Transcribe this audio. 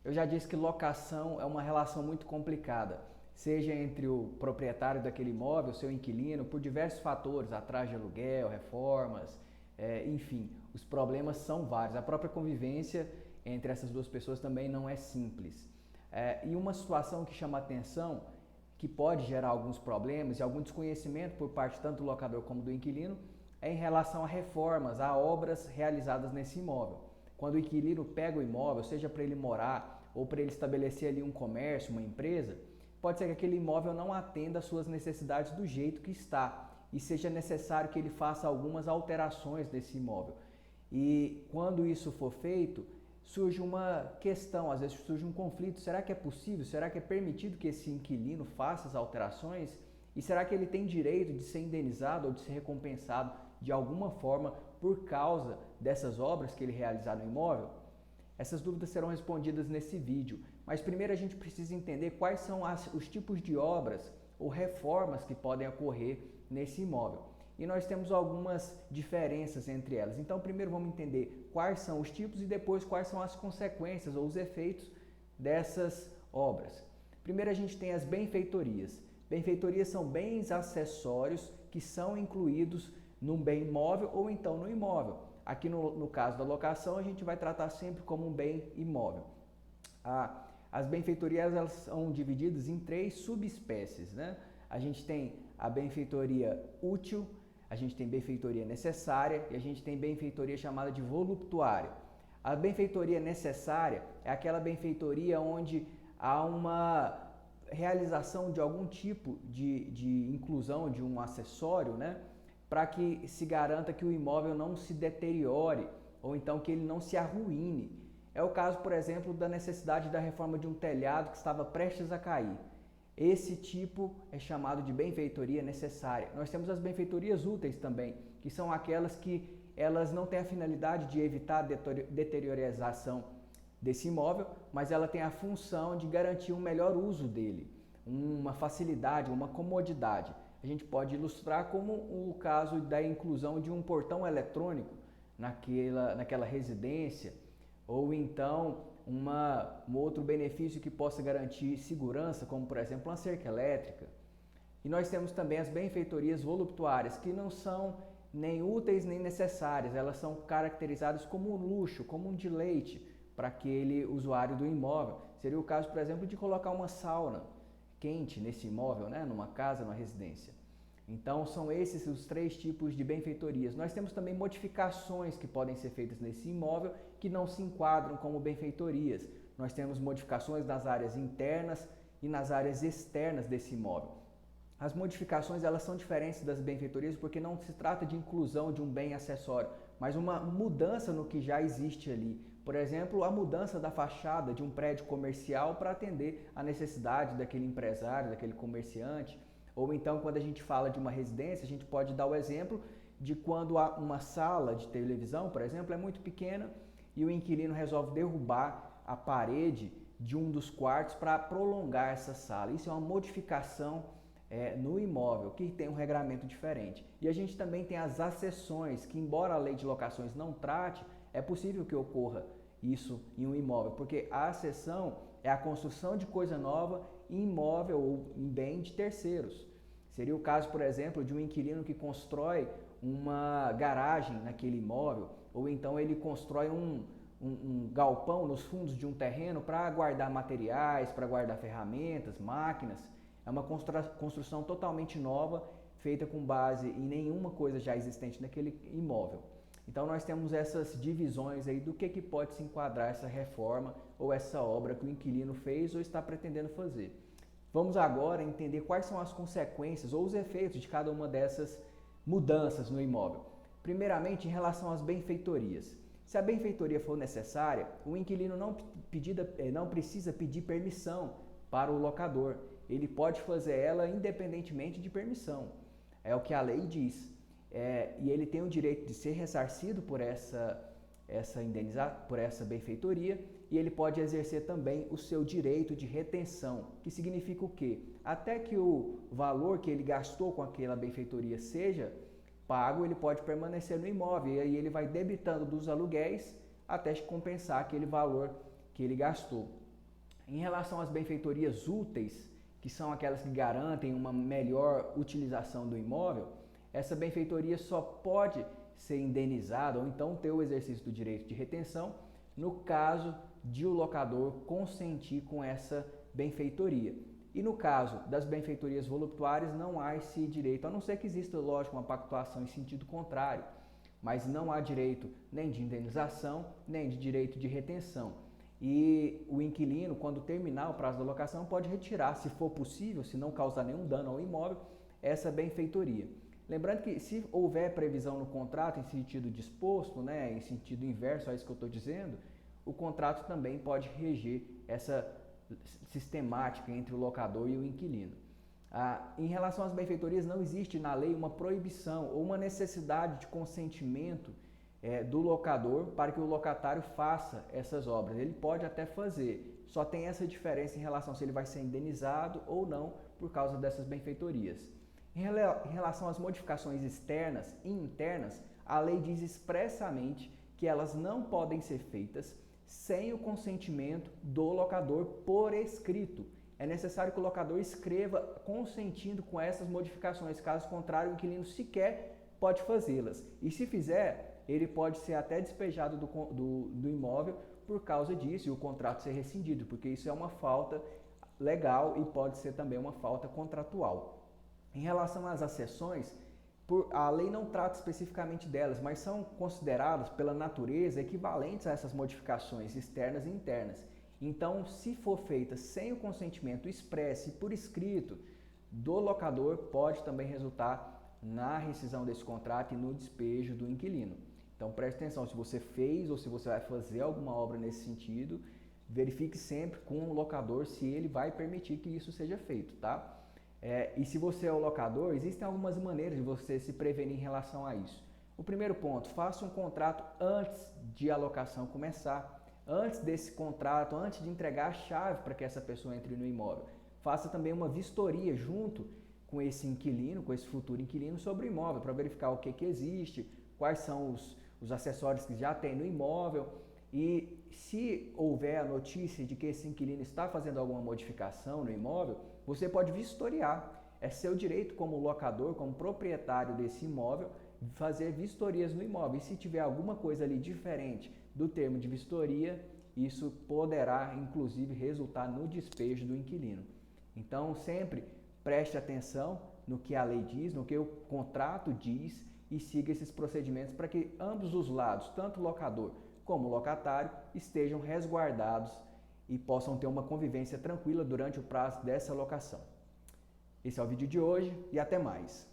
Eu já disse que locação é uma relação muito complicada, seja entre o proprietário daquele imóvel, seu inquilino, por diversos fatores, atraso de aluguel, reformas, enfim, os problemas são vários. A própria convivência entre essas duas pessoas também não é simples. E uma situação que chama atenção, que pode gerar alguns problemas e algum desconhecimento por parte tanto do locador como do inquilino, é em relação a reformas, a obras realizadas nesse imóvel. Quando o inquilino pega o imóvel, seja para ele morar ou para ele estabelecer ali um comércio, uma empresa, pode ser que aquele imóvel não atenda às suas necessidades do jeito que está e seja necessário que ele faça algumas alterações desse imóvel. E quando isso for feito, surge uma questão, às vezes surge um conflito. Será que é possível? Será que é permitido que esse inquilino faça as alterações? E será que ele tem direito de ser indenizado ou de ser recompensado de alguma forma por causa dessas obras que ele realizar no imóvel? Essas dúvidas serão respondidas nesse vídeo, mas primeiro a gente precisa entender quais são os tipos de obras ou reformas que podem ocorrer nesse imóvel. E nós temos algumas diferenças entre elas. Então, primeiro vamos entender quais são os tipos e depois quais são as consequências ou os efeitos dessas obras. Primeiro a gente tem as benfeitorias. Benfeitorias são bens acessórios que são incluídos num bem imóvel ou então no imóvel. Aqui no caso da locação, a gente vai tratar sempre como um bem imóvel. As benfeitorias elas são divididas em 3 subespécies, né? A gente tem a benfeitoria útil, a gente tem benfeitoria necessária e a gente tem benfeitoria chamada de voluptuária. A benfeitoria necessária é aquela benfeitoria onde há uma realização de algum tipo de inclusão de um acessório, né? Para que se garanta que o imóvel não se deteriore ou então que ele não se arruine. É o caso, por exemplo, da necessidade da reforma de um telhado que estava prestes a cair. Esse tipo é chamado de benfeitoria necessária. Nós temos as benfeitorias úteis também, que são aquelas que elas não têm a finalidade de evitar a deteriorização desse imóvel, mas ela tem a função de garantir um melhor uso dele, uma facilidade, uma comodidade. A gente pode ilustrar como o caso da inclusão de um portão eletrônico naquela residência, ou então um outro benefício que possa garantir segurança, como por exemplo uma cerca elétrica. E nós temos também as benfeitorias voluptuárias, que não são nem úteis nem necessárias, elas são caracterizadas como um luxo, como um deleite para aquele usuário do imóvel. Seria o caso, por exemplo, de colocar uma sauna quente nesse imóvel, né, numa casa, numa residência. Então são esses os 3 tipos de benfeitorias. Nós temos também modificações que podem ser feitas nesse imóvel que não se enquadram como benfeitorias. Nós temos modificações nas áreas internas e nas áreas externas desse imóvel. As modificações elas são diferentes das benfeitorias porque não se trata de inclusão de um bem acessório, mas uma mudança no que já existe ali. Por exemplo, a mudança da fachada de um prédio comercial para atender a necessidade daquele empresário, daquele comerciante. Ou então, quando a gente fala de uma residência, a gente pode dar o exemplo de quando uma sala de televisão, por exemplo, é muito pequena e o inquilino resolve derrubar a parede de um dos quartos para prolongar essa sala. Isso é uma modificação no imóvel, que tem um regramento diferente. E a gente também tem as acessões, que embora a lei de locações não trate, é possível que ocorra isso em um imóvel, porque a acessão é a construção de coisa nova em imóvel ou em bem de terceiros. Seria o caso, por exemplo, de um inquilino que constrói uma garagem naquele imóvel, ou então ele constrói um galpão nos fundos de um terreno para guardar materiais, para guardar ferramentas, máquinas. É uma construção totalmente nova, feita com base em nenhuma coisa já existente naquele imóvel. Então nós temos essas divisões aí do que pode se enquadrar essa reforma ou essa obra que o inquilino fez ou está pretendendo fazer. Vamos agora entender quais são as consequências ou os efeitos de cada uma dessas mudanças no imóvel. Primeiramente, em relação às benfeitorias. Se a benfeitoria for necessária, o inquilino não precisa pedir permissão para o locador. Ele pode fazer ela independentemente de permissão. É o que a lei diz. E ele tem o direito de ser ressarcido por essa benfeitoria, e ele pode exercer também o seu direito de retenção, que significa o quê? Até que o valor que ele gastou com aquela benfeitoria seja pago, ele pode permanecer no imóvel, e aí ele vai debitando dos aluguéis até compensar aquele valor que ele gastou. Em relação às benfeitorias úteis, que são aquelas que garantem uma melhor utilização do imóvel, essa benfeitoria só pode ser indenizada ou então ter o exercício do direito de retenção no caso de o locador consentir com essa benfeitoria. E no caso das benfeitorias voluptuárias não há esse direito, a não ser que exista, lógico, uma pactuação em sentido contrário, mas não há direito nem de indenização, nem de direito de retenção. E o inquilino, quando terminar o prazo da locação, pode retirar, se for possível, se não causar nenhum dano ao imóvel, essa benfeitoria. Lembrando que se houver previsão no contrato em sentido disposto, né, em sentido inverso a isso que eu estou dizendo, o contrato também pode reger essa sistemática entre o locador e o inquilino. Em relação às benfeitorias, não existe na lei uma proibição ou uma necessidade de consentimento do locador para que o locatário faça essas obras. Ele pode até fazer, só tem essa diferença em relação se ele vai ser indenizado ou não por causa dessas benfeitorias. Em relação às modificações externas e internas, a lei diz expressamente que elas não podem ser feitas sem o consentimento do locador por escrito. É necessário que o locador escreva consentindo com essas modificações, caso contrário, o inquilino sequer pode fazê-las. E se fizer, ele pode ser até despejado do imóvel por causa disso e o contrato ser rescindido, porque isso é uma falta legal e pode ser também uma falta contratual. Em relação às acessões, a lei não trata especificamente delas, mas são consideradas pela natureza equivalentes a essas modificações externas e internas. Então, se for feita sem o consentimento expresso e por escrito do locador, pode também resultar na rescisão desse contrato e no despejo do inquilino. Então, preste atenção, se você fez ou se você vai fazer alguma obra nesse sentido, verifique sempre com o locador se ele vai permitir que isso seja feito, tá? E se você é o locador, existem algumas maneiras de você se prevenir em relação a isso. O primeiro ponto, faça um contrato antes de a locação começar. Antes desse contrato, antes de entregar a chave para que essa pessoa entre no imóvel. Faça também uma vistoria junto com esse inquilino, com esse futuro inquilino sobre o imóvel, para verificar o que existe, quais são os acessórios que já tem no imóvel. E se houver a notícia de que esse inquilino está fazendo alguma modificação no imóvel, você pode vistoriar. É seu direito como locador, como proprietário desse imóvel, fazer vistorias no imóvel. E se tiver alguma coisa ali diferente do termo de vistoria, isso poderá, inclusive, resultar no despejo do inquilino. Então, sempre preste atenção no que a lei diz, no que o contrato diz e siga esses procedimentos para que ambos os lados, tanto o locador como o locatário, estejam resguardados e possam ter uma convivência tranquila durante o prazo dessa locação. Esse é o vídeo de hoje e até mais.